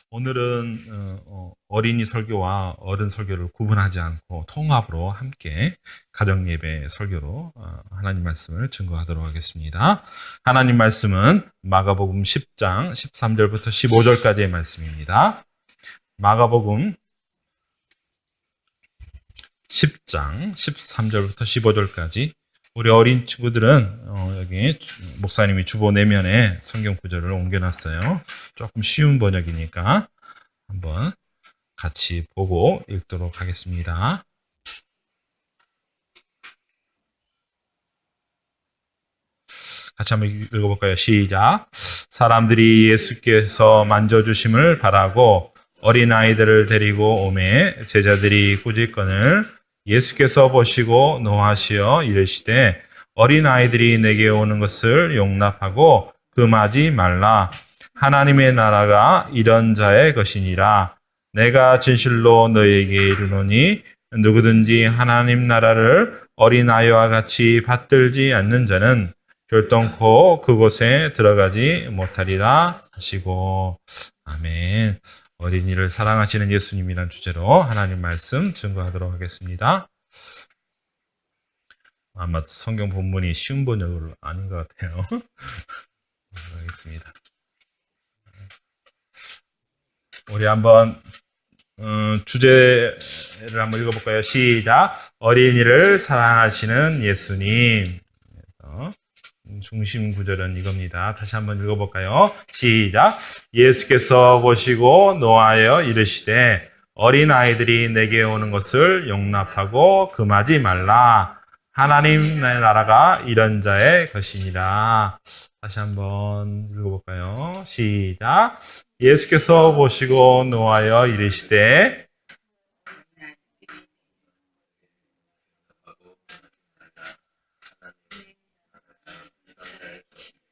오늘은 어린이 설교와 어른 설교를 구분하지 않고 통합으로 함께 가정예배 설교로 하나님 말씀을 증거하도록 하겠습니다. 하나님 말씀은 마가복음 10장 13절부터 15절까지의 말씀입니다. 마가복음 10장 13절부터 15절까지 우리 어린 친구들은 여기 목사님이 주보 내면에 성경 구절을 옮겨놨어요. 조금 쉬운 번역이니까 한번 같이 보고 읽도록 하겠습니다. 같이 한번 읽어볼까요? 시작. 사람들이 예수께서 만져주심을 바라고 어린아이들을 데리고 오매 제자들이 꾸짖거늘 예수께서 보시고 노하시어 이르시되 어린아이들이 내게 오는 것을 용납하고 금하지 말라. 하나님의 나라가 이런 자의 것이니라. 내가 진실로 너희에게 이르노니 누구든지 하나님 나라를 어린아이와 같이 받들지 않는 자는 결단코 그곳에 들어가지 못하리라 하시고. 아멘. 어린이를 사랑하시는 예수님이란 주제로 하나님 말씀 증거하도록 하겠습니다. 아마 성경 본문이 쉬운 번역은 아닌 것 같아요. 하겠습니다. 우리 한번 주제를 한번 읽어볼까요? 시작. 어린이를 사랑하시는 예수님. 중심 구절은 이겁니다. 다시 한번 읽어볼까요? 시작. 예수께서 보시고 노하여 이르시되 어린아이들이 내게 오는 것을 용납하고 금하지 말라. 하나님의 나라가 이런 자의 것이니라. 다시 한번 읽어볼까요? 시작. 예수께서 보시고 노하여 이르시되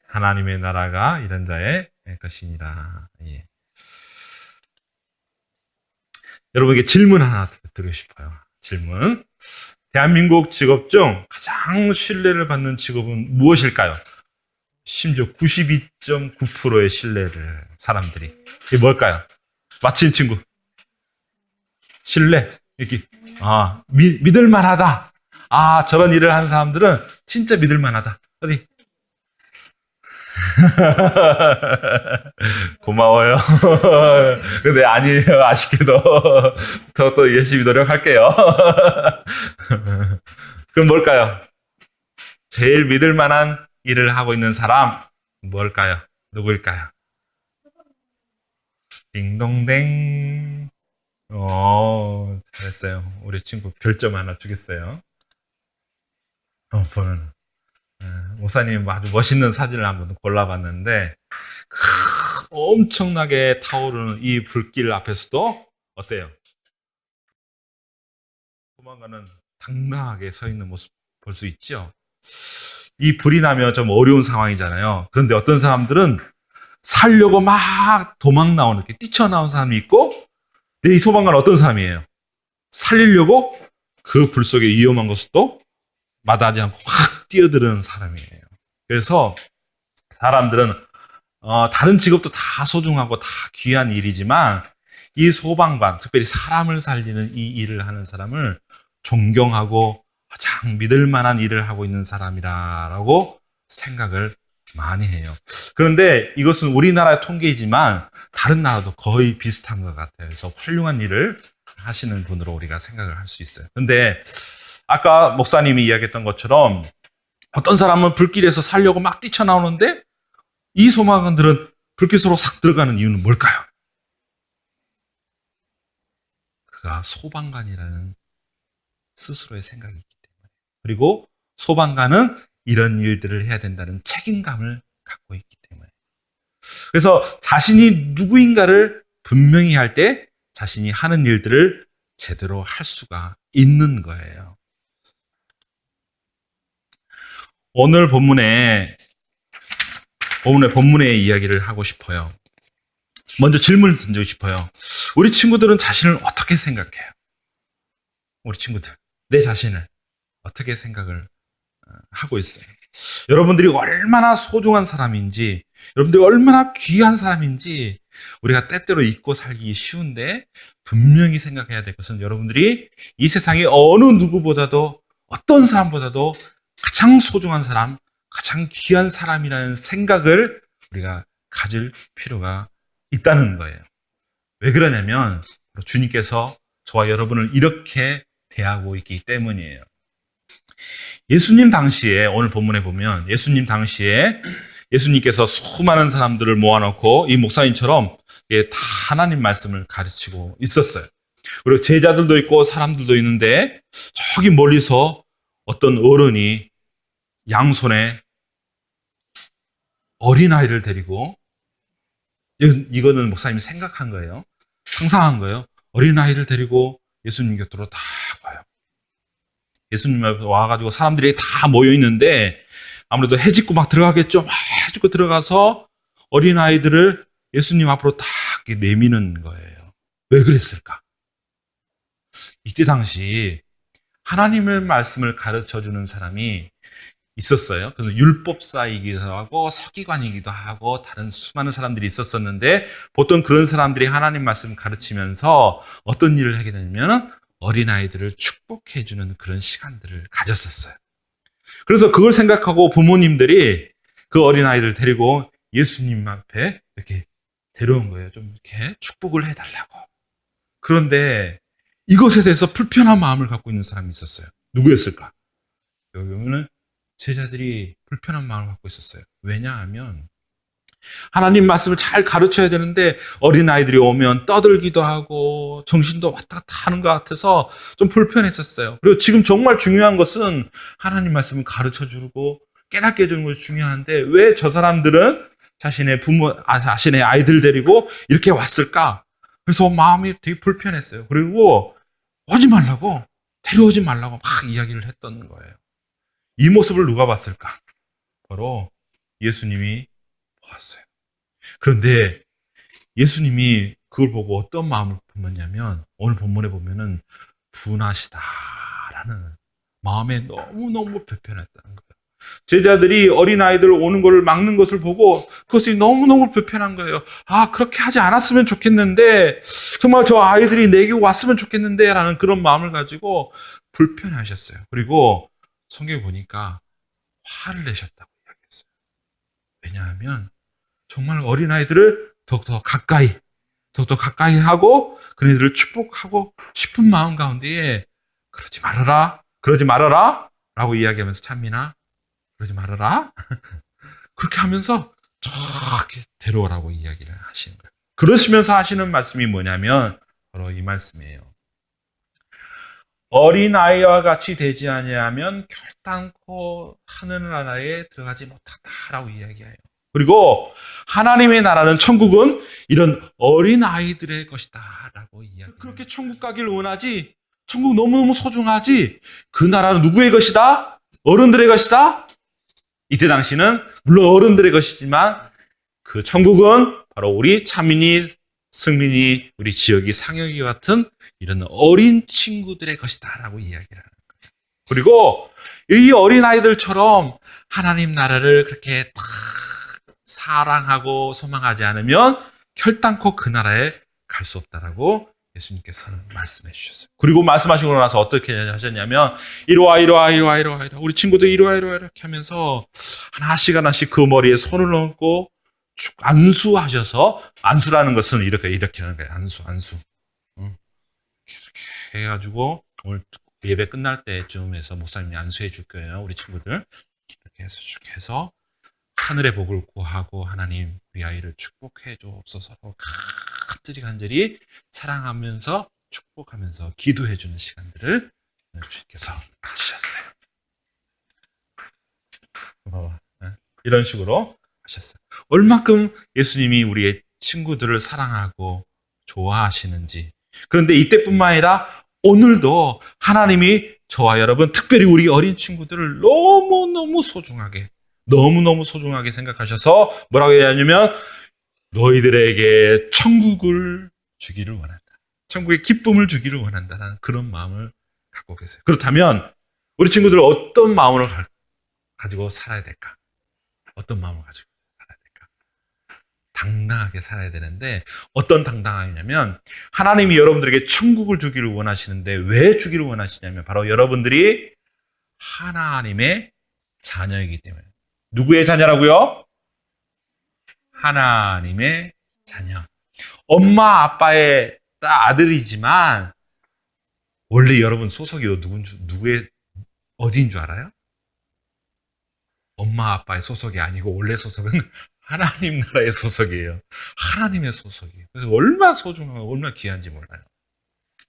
하나님의 나라가 이런 자의 것이니라. 예. 여러분에게 질문 하나 드리고 싶어요. 질문. 대한민국 직업 중 가장 신뢰를 받는 직업은 무엇일까요? 심지어 92.9%의 신뢰를 사람들이. 이게 뭘까요? 맞힌 친구. 신뢰. 여기. 믿을만하다. 저런 일을 하는 사람들은 진짜 믿을만하다. 어디? 고마워요. 근데 아니에요. 아쉽게도. 또 열심히 노력할게요. 그럼 뭘까요? 제일 믿을 만한 일을 하고 있는 사람 뭘까요? 누구일까요? 딩동댕. 잘했어요. 우리 친구 별점 하나 주겠어요. 보면 목사님 아주 멋있는 사진을 한번 골라봤는데 엄청나게 타오르는 이 불길 앞에서도 어때요? 도망가는 당당하게 서 있는 모습 볼 수 있죠? 이 불이 나면 좀 어려운 상황이잖아요. 그런데 어떤 사람들은 살려고 막 도망 나오는, 이렇게 뛰쳐나온 사람이 있고, 이 소방관은 어떤 사람이에요? 살리려고 그 불 속에 위험한 것도 마다하지 않고 확 뛰어드는 사람이에요. 그래서 사람들은 다른 직업도 다 소중하고 다 귀한 일이지만 이 소방관, 특별히 사람을 살리는 이 일을 하는 사람을 존경하고 가장 믿을 만한 일을 하고 있는 사람이라고 생각을 많이 해요. 그런데 이것은 우리나라의 통계이지만 다른 나라도 거의 비슷한 것 같아요. 그래서 훌륭한 일을 하시는 분으로 우리가 생각을 할 수 있어요. 근데 아까 목사님이 이야기했던 것처럼 어떤 사람은 불길에서 살려고 막 뛰쳐나오는데 이 소방관들은 불길으로 싹 들어가는 이유는 뭘까요? 그가 소방관이라는 스스로의 생각이 있기 때문에. 그리고 소방관은 이런 일들을 해야 된다는 책임감을 갖고 있기 때문에. 그래서 자신이 누구인가를 분명히 할 때 자신이 하는 일들을 제대로 할 수가 있는 거예요. 오늘 본문의 이야기를 하고 싶어요. 먼저 질문을 던지고 싶어요. 우리 친구들은 자신을 어떻게 생각해요? 우리 친구들, 내 자신을 어떻게 생각을 하고 있어요? 여러분들이 얼마나 소중한 사람인지, 여러분들이 얼마나 귀한 사람인지 우리가 때때로 잊고 살기 쉬운데 분명히 생각해야 될 것은 여러분들이 이 세상에 어느 누구보다도 어떤 사람보다도 가장 소중한 사람, 가장 귀한 사람이라는 생각을 우리가 가질 필요가 있다는 거예요. 왜 그러냐면 주님께서 저와 여러분을 이렇게 대하고 있기 때문이에요. 예수님 당시에 오늘 본문에 보면 예수님 당시에 예수님께서 수많은 사람들을 모아놓고 이 목사님처럼 다 하나님 말씀을 가르치고 있었어요. 그리고 제자들도 있고 사람들도 있는데 저기 멀리서 어떤 어른이 양손에 어린아이를 데리고, 이거는 목사님이 생각한 거예요. 상상한 거예요. 어린아이를 데리고 예수님 곁으로 딱 와요. 예수님 앞에 와가지고 사람들이 다 모여 있는데 아무래도 해집고 막 들어가겠죠. 막 해집고 들어가서 어린아이들을 예수님 앞으로 딱 내미는 거예요. 왜 그랬을까? 이때 당시 하나님의 말씀을 가르쳐주는 사람이 있었어요. 그래서 율법사이기도 하고 서기관이기도 하고 다른 수많은 사람들이 있었었는데 보통 그런 사람들이 하나님 말씀을 가르치면서 어떤 일을 하게 되냐면 어린아이들을 축복해주는 그런 시간들을 가졌었어요. 그래서 그걸 생각하고 부모님들이 그 어린아이들 데리고 예수님 앞에 이렇게 데려온 거예요. 좀 이렇게 축복을 해달라고. 그런데 이것에 대해서 불편한 마음을 갖고 있는 사람이 있었어요. 누구였을까? 여기 보면은 제자들이 불편한 마음을 갖고 있었어요. 왜냐하면 하나님 말씀을 잘 가르쳐야 되는데 어린아이들이 오면 떠들기도 하고 정신도 왔다 갔다 하는 것 같아서 좀 불편했었어요. 그리고 지금 정말 중요한 것은 하나님 말씀을 가르쳐주고 깨닫게 해주는 것이 중요한데 왜 저 사람들은 자신의 아이들 데리고 이렇게 왔을까? 그래서 마음이 되게 불편했어요. 그리고 오지 말라고, 데려오지 말라고 막 이야기를 했던 거예요. 이 모습을 누가 봤을까? 바로 예수님이 보았어요. 그런데 예수님이 그걸 보고 어떤 마음을 품었냐면 오늘 본문에 보면은 분하시다라는 마음에 너무너무 불편했다는 거예요. 제자들이 어린아이들 오는 것을 막는 것을 보고 그것이 너무너무 불편한 거예요. 아, 그렇게 하지 않았으면 좋겠는데 정말 저 아이들이 내게 왔으면 좋겠는데 라는 그런 마음을 가지고 불편하셨어요. 그리고 성경에 보니까 화를 내셨다고 이야기했어요. 왜냐하면 정말 어린아이들을 더욱더 가까이 하고 그네들을 축복하고 싶은 마음 가운데에 그러지 말아라 라고 이야기하면서 찬민아 그러지 말아라 그렇게 하면서 저렇게 데려오라고 이야기를 하시는 거예요. 그러시면서 하시는 말씀이 뭐냐면 바로 이 말씀이에요. 어린아이와 같이 되지 아니하면 결단코 하늘나라에 들어가지 못한다라고 이야기해요. 그리고 하나님의 나라는 천국은 이런 어린아이들의 것이다라고 이야기해요. 그렇게 천국 가기를 원하지, 천국 너무너무 소중하지, 그 나라는 누구의 것이다? 어른들의 것이다? 이때 당시는 물론 어른들의 것이지만 그 천국은 바로 우리 차민이, 승민이, 우리 지역이, 상혁이 같은 이런 어린 친구들의 것이다라고 이야기를 하는 거예요. 그리고 이 어린아이들처럼 하나님 나라를 그렇게 딱 사랑하고 소망하지 않으면 결단코 그 나라에 갈 수 없다라고 예수님께서는 말씀해 주셨어요. 그리고 말씀하시고 나서 어떻게 하셨냐면 이리와 우리 친구들 이리와 이렇게 하면서 하나씩 그 머리에 손을 얹고 쭉 안수하셔서, 안수라는 것은 이렇게 하는 거예요. 안수. 이렇게 해가지고 오늘 예배 끝날 때쯤에서 목사님이 안수해 줄 거예요. 우리 친구들 이렇게 해서 쭉 해서 하늘의 복을 구하고 하나님 우리 아이를 축복해 주옵소서 간절히 사랑하면서 축복하면서 기도해 주는 시간들을 주님께서 가지셨어요. 이런 식으로 하셨어요. 얼마큼 예수님이 우리의 친구들을 사랑하고 좋아하시는지. 그런데 이때뿐만 아니라 오늘도 하나님이 저와 여러분, 특별히 우리 어린 친구들을 너무너무 소중하게 생각하셔서 뭐라고 얘기하냐면 너희들에게 천국을 주기를 원한다. 천국의 기쁨을 주기를 원한다는 그런 마음을 갖고 계세요. 그렇다면 우리 친구들 어떤 마음을 가지고 살아야 될까? 어떤 마음을 가지고 살아야 될까? 당당하게 살아야 되는데 어떤 당당함이냐면 하나님이 여러분들에게 천국을 주기를 원하시는데 왜 주기를 원하시냐면 바로 여러분들이 하나님의 자녀이기 때문에. 누구의 자녀라고요? 하나님의 자녀. 엄마 아빠의 아들이지만 원래 여러분 소속이 누구의 어디인 줄 알아요? 엄마 아빠의 소속이 아니고 원래 소속은 하나님 나라의 소속이에요. 하나님의 소속이에요. 그래서 얼마나 소중하고 얼마나 귀한지 몰라요.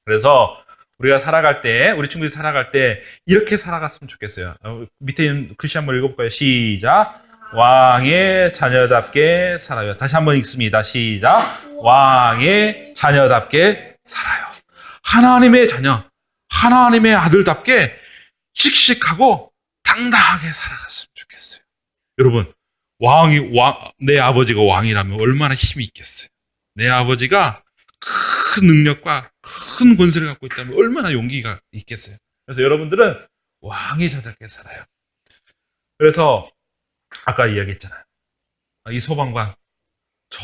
그래서 우리가 살아갈 때, 우리 친구들이 살아갈 때 이렇게 살아갔으면 좋겠어요. 밑에 있는 글씨 한번 읽어볼까요? 시작. 왕의 자녀답게 살아요. 다시 한번 읽습니다. 시작. 왕의 자녀답게 살아요. 하나님의 자녀, 하나님의 아들답게 씩씩하고 당당하게 살아갔으면 좋겠어요. 여러분, 내 아버지가 왕이라면 얼마나 힘이 있겠어요. 내 아버지가 큰 능력과 큰 권세를 갖고 있다면 얼마나 용기가 있겠어요. 그래서 여러분들은 왕의 자녀답게 살아요. 그래서 아까 이야기했잖아요. 이 소방관, 저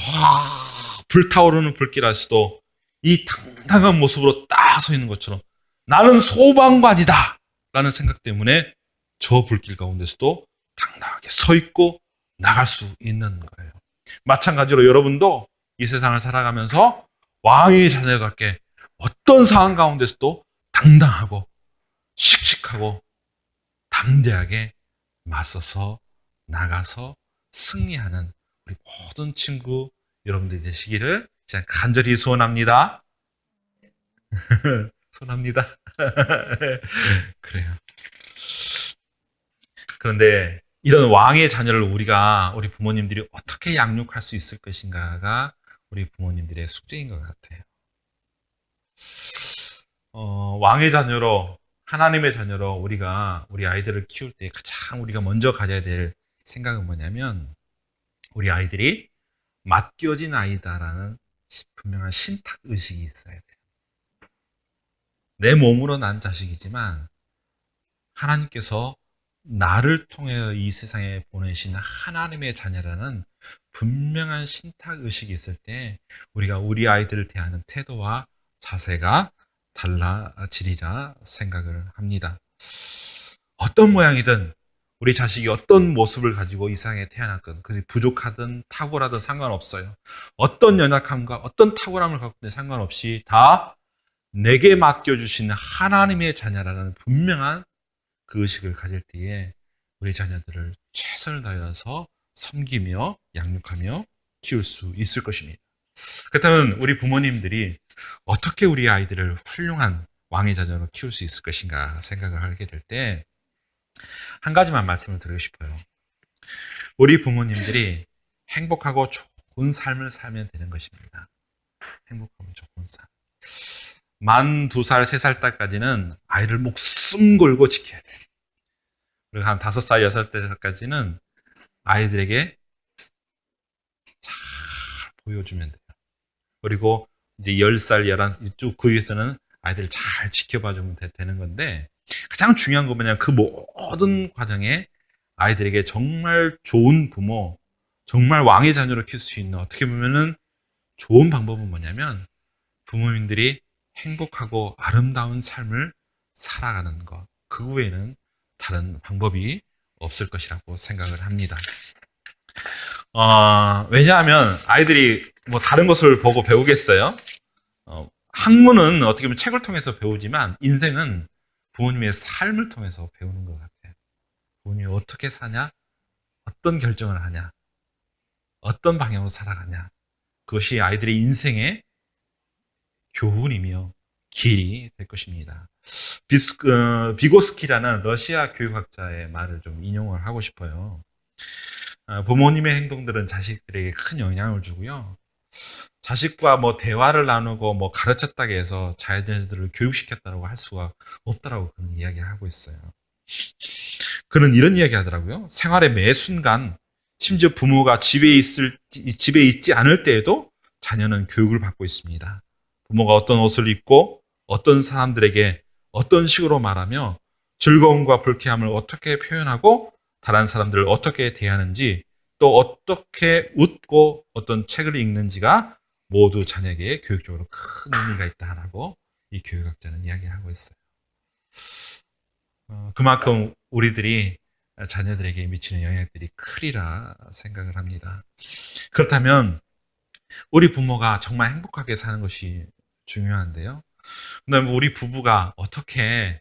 불타오르는 불길 아시도 이 당당한 모습으로 딱 서 있는 것처럼 나는 소방관이다 라는 생각 때문에 저 불길 가운데서도 당당하게 서 있고 나갈 수 있는 거예요. 마찬가지로 여러분도 이 세상을 살아가면서 왕의 자녀답게 어떤 상황 가운데서도 당당하고 씩씩하고 담대하게 맞서서 나가서 승리하는 우리 모든 친구 여러분들이 되시기를 제가 간절히 소원합니다. 소원합니다. 그래요. 그런데 이런 왕의 자녀를 우리 부모님들이 어떻게 양육할 수 있을 것인가가 우리 부모님들의 숙제인 것 같아요. 왕의 자녀로, 하나님의 자녀로 우리 아이들을 키울 때 가장 우리가 먼저 가져야 될 생각은 뭐냐면 우리 아이들이 맡겨진 아이다라는 분명한 신탁 의식이 있어야 돼요. 내 몸으로 난 자식이지만 하나님께서 나를 통해 이 세상에 보내신 하나님의 자녀라는 분명한 신탁 의식이 있을 때 우리가 우리 아이들을 대하는 태도와 자세가 달라지리라 생각을 합니다. 어떤 모양이든 우리 자식이 어떤 모습을 가지고 이 세상에 태어났건 그게 부족하든 탁월하든 상관없어요. 어떤 연약함과 어떤 탁월함을 갖고 있든 상관없이 다 내게 맡겨주신 하나님의 자녀라는 분명한 그 의식을 가질 때에 우리 자녀들을 최선을 다해서 섬기며 양육하며 키울 수 있을 것입니다. 그렇다면 우리 부모님들이 어떻게 우리 아이들을 훌륭한 왕의 자녀로 키울 수 있을 것인가 생각을 하게 될 때 한 가지만 말씀을 드리고 싶어요. 우리 부모님들이 행복하고 좋은 삶을 살면 되는 것입니다. 행복하고 좋은 삶. 만 2살, 3살 때까지는 아이를 목숨 걸고 지켜야 돼요. 그리고 한 5살, 6살까지는 아이들에게 잘 보여주면 돼요. 그리고 이제 10살, 11살, 쭉 그 위에서는 아이들을 잘 지켜봐주면 되는 건데 가장 중요한 건 뭐냐면 그 모든 과정에 아이들에게 정말 좋은 부모, 정말 왕의 자녀로 키울 수 있는 어떻게 보면은 좋은 방법은 뭐냐면 부모님들이 행복하고 아름다운 삶을 살아가는 것. 그 외에는 다른 방법이 없을 것이라고 생각을 합니다. 왜냐하면 아이들이 뭐 다른 것을 보고 배우겠어요? 학문은 어떻게 보면 책을 통해서 배우지만 인생은 부모님의 삶을 통해서 배우는 것 같아요. 부모님이 어떻게 사냐? 어떤 결정을 하냐? 어떤 방향으로 살아가냐? 그것이 아이들의 인생의 교훈이며 길이 될 것입니다. 비고스키라는 러시아 교육학자의 말을 좀 인용을 하고 싶어요. 부모님의 행동들은 자식들에게 큰 영향을 주고요. 자식과 뭐 대화를 나누고 뭐 가르쳤다고 해서 자녀들을 교육시켰다고 할 수가 없다라고 그런 이야기를 하고 있어요. 그는 이런 이야기 하더라고요. 생활의 매 순간, 심지어 부모가 집에 있지 않을 때에도 자녀는 교육을 받고 있습니다. 부모가 어떤 옷을 입고 어떤 사람들에게 어떤 식으로 말하며 즐거움과 불쾌함을 어떻게 표현하고 다른 사람들을 어떻게 대하는지 또 어떻게 웃고 어떤 책을 읽는지가 모두 자녀에게 교육적으로 큰 의미가 있다라고 이 교육학자는 이야기하고 있어요. 그만큼 우리들이 자녀들에게 미치는 영향들이 크리라 생각을 합니다. 그렇다면 우리 부모가 정말 행복하게 사는 것이 중요한데요. 그다음에 우리 부부가 어떻게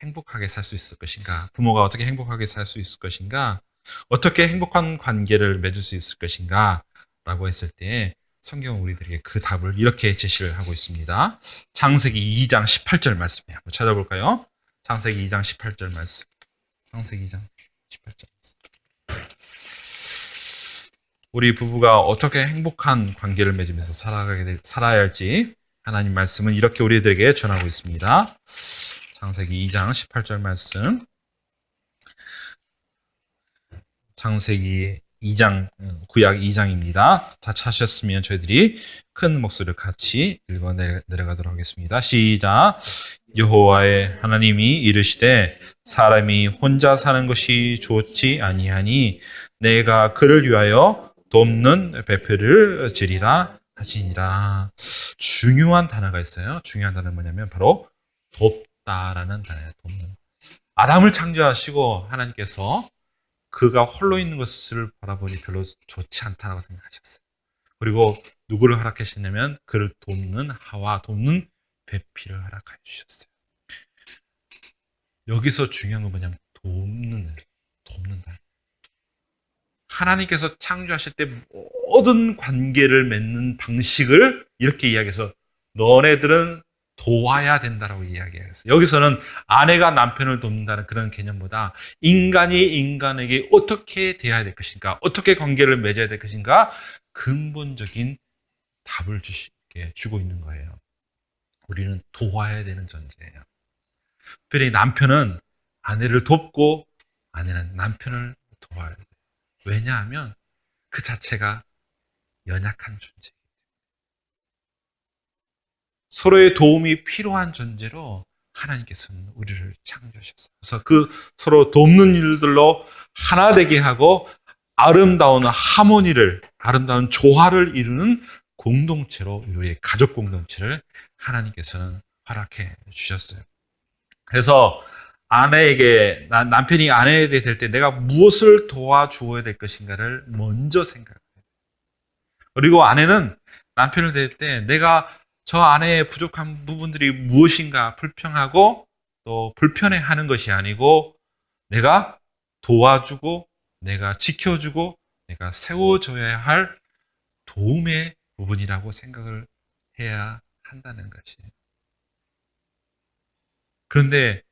행복하게 살 수 있을 것인가? 부모가 어떻게 행복하게 살 수 있을 것인가? 어떻게 행복한 관계를 맺을 수 있을 것인가? 라고 했을 때 성경은 우리들에게 그 답을 이렇게 제시를 하고 있습니다. 창세기 2장 18절 말씀에 한번 찾아볼까요? 창세기 2장 18절 말씀. 창세기 2장 18절 말씀. 우리 부부가 어떻게 행복한 관계를 맺으면서 살아야 할지 하나님 말씀은 이렇게 우리들에게 전하고 있습니다. 창세기 2장 18절 말씀. 창세기 2장, 구약 2장입니다. 다 찾으셨으면 저희들이 큰 목소리를 같이 읽어 내려가도록 하겠습니다. 시작. 여호와의 하나님이 이르시되 사람이 혼자 사는 것이 좋지 아니하니 내가 그를 위하여 돕는 배필을 지리라 하시니라. 중요한 단어가 있어요. 중요한 단어는 뭐냐면 바로 돕다라는 단어예요. 돕는. 아담을 창조하시고 하나님께서 그가 홀로 있는 것을 바라보니 별로 좋지 않다라고 생각하셨어요. 그리고 누구를 허락하셨냐면 그를 돕는 하와, 돕는 배필을 허락해 주셨어요. 여기서 중요한 건 뭐냐면 돕는다. 하나님께서 창조하실 때 모든 관계를 맺는 방식을 이렇게 이야기해서 너네들은 도와야 된다라고 이야기했어요. 여기서는 아내가 남편을 돕는다는 그런 개념보다 인간이 인간에게 어떻게 대해야 될 것인가, 어떻게 관계를 맺어야 될 것인가 근본적인 답을 주고 있는 거예요. 우리는 도와야 되는 존재예요. 특별히 남편은 아내를 돕고 아내는 남편을 도와야 돼요. 왜냐하면 그 자체가 연약한 존재. 서로의 도움이 필요한 존재로 하나님께서는 우리를 창조하셨어요. 그래서 그 서로 돕는 일들로 하나 되게 하고 아름다운 하모니를, 아름다운 조화를 이루는 공동체로 우리의 가족 공동체를 하나님께서는 허락해 주셨어요. 그래서 남편이 아내에게 될 때 내가 무엇을 도와주어야 될 것인가를 먼저 생각해요. 그리고 아내는 남편을 될 때 내가 저 아내의 부족한 부분들이 무엇인가 불평하고 또 불편해하는 것이 아니고 내가 도와주고 내가 지켜주고 내가 세워줘야 할 도움의 부분이라고 생각을 해야 한다는 것이에요. 그런데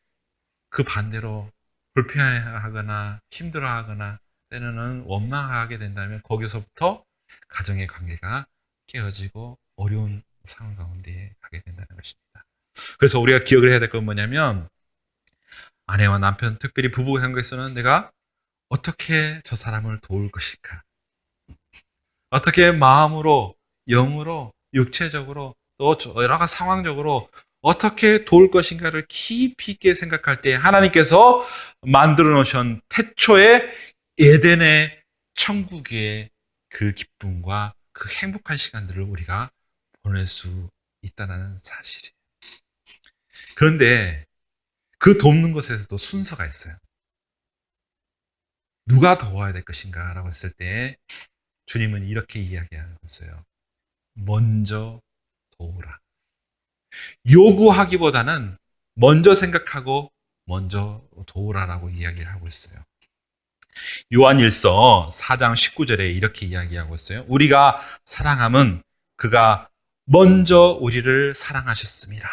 그 반대로 불편해하거나 힘들어하거나 때로는 원망하게 된다면 거기서부터 가정의 관계가 깨어지고 어려운 상황 가운데 가게 된다는 것입니다. 그래서 우리가 기억을 해야 될 건 뭐냐면 아내와 남편, 특별히 부부 관계에서는 내가 어떻게 저 사람을 도울 것인가, 어떻게 마음으로, 영으로, 육체적으로 또 여러 가지 상황적으로 어떻게 도울 것인가를 깊이 있게 생각할 때 하나님께서 만들어 놓으신 태초의 에덴의 천국의 그 기쁨과 그 행복한 시간들을 우리가 보낼 수 있다는 사실이에요. 그런데 그 돕는 것에서도 순서가 있어요. 누가 도와야 될 것인가 라고 했을 때 주님은 이렇게 이야기하고 있어요. 먼저 도우라. 요구하기보다는 먼저 생각하고 먼저 도우라라고 이야기를 하고 있어요. 요한일서 4장 19절에 이렇게 이야기하고 있어요. 우리가 사랑함은 그가 먼저 우리를 사랑하셨습니다.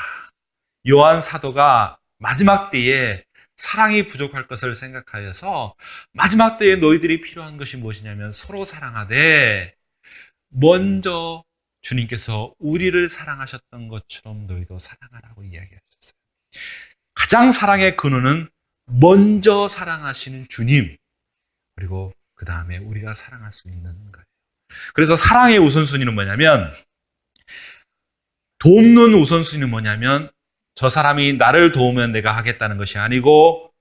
요한 사도가 마지막 때에 사랑이 부족할 것을 생각하여서 마지막 때에 너희들이 필요한 것이 무엇이냐면 서로 사랑하되 먼저 주님께서 우리를 사랑하셨던 것처럼 너희도 사랑하라고 이야기하셨어요. 가장 사랑의 근원은 먼저 사랑하시는 주님, 그리고 그 다음에 우리가 사랑할 수 있는 거예요. 그래서 사랑의 우선순위는 뭐냐면, 돕는 우선순위는 뭐냐면 저 사람이 나를 도우면 내가 하겠다는 것이 아니고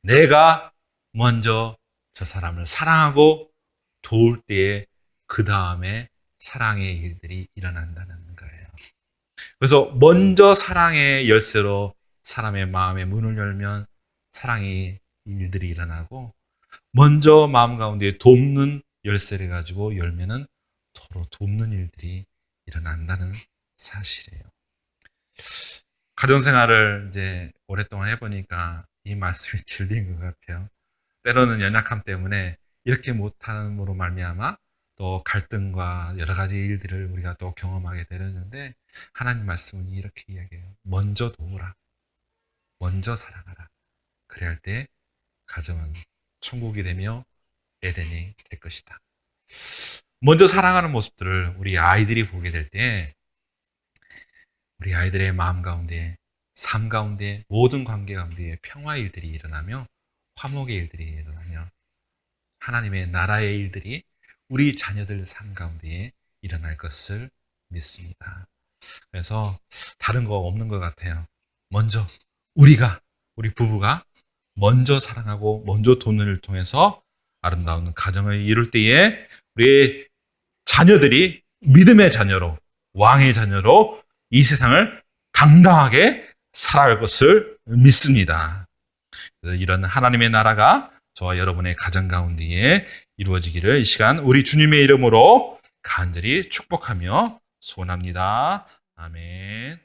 내가 먼저 저 사람을 사랑하고 도울 때에 그 다음에 사랑의 일들이 일어난다는 거예요. 그래서 먼저 사랑의 열쇠로 사람의 마음의 문을 열면 사랑의 일들이 일어나고, 먼저 마음 가운데 돕는 열쇠를 가지고 열면은 서로 돕는 일들이 일어난다는 사실이에요. 가정생활을 이제 오랫동안 해보니까 이 말씀이 진리인 것 같아요. 때로는 연약함 때문에 이렇게 못함으로 말미암아 또 갈등과 여러 가지 일들을 우리가 또 경험하게 되는데, 하나님 말씀은 이렇게 이야기해요. 먼저 도우라. 먼저 사랑하라. 그래야 할 때 가정은 천국이 되며 에덴이 될 것이다. 먼저 사랑하는 모습들을 우리 아이들이 보게 될 때, 우리 아이들의 마음 가운데, 삶 가운데, 모든 관계 가운데 평화의 일들이 일어나며 화목의 일들이 일어나며 하나님의 나라의 일들이 우리 자녀들 삶 가운데 일어날 것을 믿습니다. 그래서 다른 거 없는 것 같아요. 먼저 우리 부부가 먼저 사랑하고 먼저 돕는 일을 통해서 아름다운 가정을 이룰 때에 우리 자녀들이 믿음의 자녀로, 왕의 자녀로 이 세상을 당당하게 살아갈 것을 믿습니다. 이런 하나님의 나라가 저와 여러분의 가정 가운데에 이루어지기를 이 시간 우리 주님의 이름으로 간절히 축복하며 소원합니다. 아멘.